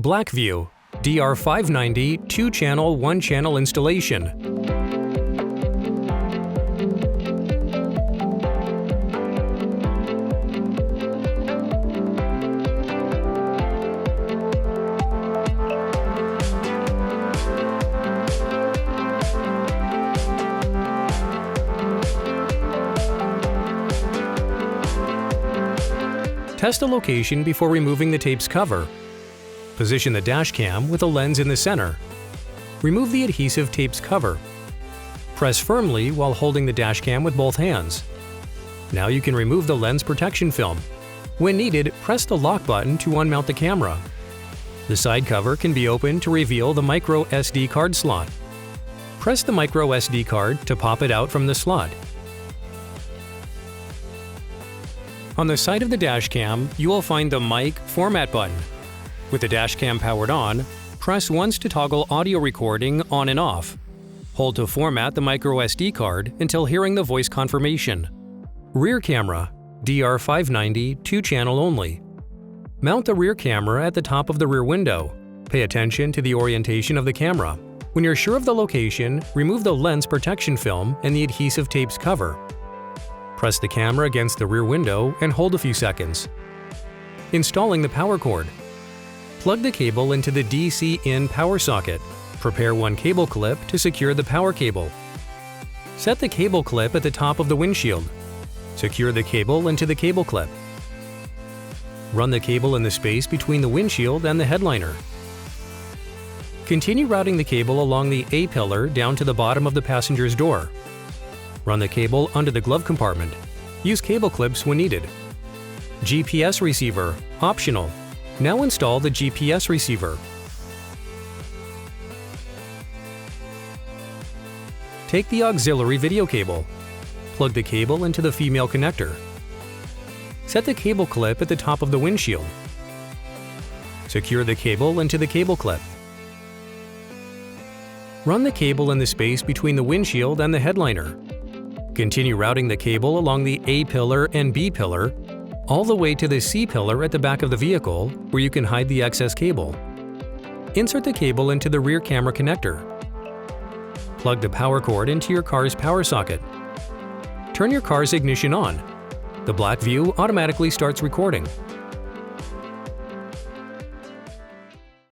BlackVue DR590 2-channel 1-channel installation. Test a location before removing the tape's cover. Position the dash cam with a lens in the center. Remove the adhesive tape's cover. Press firmly while holding the dash cam with both hands. Now you can remove the lens protection film. When needed, press the lock button to unmount the camera. The side cover can be opened to reveal the micro SD card slot. Press the micro SD card to pop it out from the slot. On the side of the dash cam, you will find the mic format button. With the dash cam powered on, press once to toggle audio recording on and off. Hold to format the micro SD card until hearing the voice confirmation. Rear camera, DR590 2-channel only. Mount the rear camera at the top of the rear window. Pay attention to the orientation of the camera. When you're sure of the location, remove the lens protection film and the adhesive tape's cover. Press the camera against the rear window and hold a few seconds. Installing the power cord. Plug the cable into the DC-in power socket. Prepare one cable clip to secure the power cable. Set the cable clip at the top of the windshield. Secure the cable into the cable clip. Run the cable in the space between the windshield and the headliner. Continue routing the cable along the A-pillar down to the bottom of the passenger's door. Run the cable under the glove compartment. Use cable clips when needed. GPS receiver, optional. Now install the GPS receiver. Take the auxiliary video cable. Plug the cable into the female connector. Set the cable clip at the top of the windshield. Secure the cable into the cable clip. Run the cable in the space between the windshield and the headliner. Continue routing the cable along the A-pillar and B-pillar all the way to the C-pillar at the back of the vehicle, where you can hide the excess cable. Insert the cable into the rear camera connector. Plug the power cord into your car's power socket. Turn your car's ignition on. The BlackVue automatically starts recording.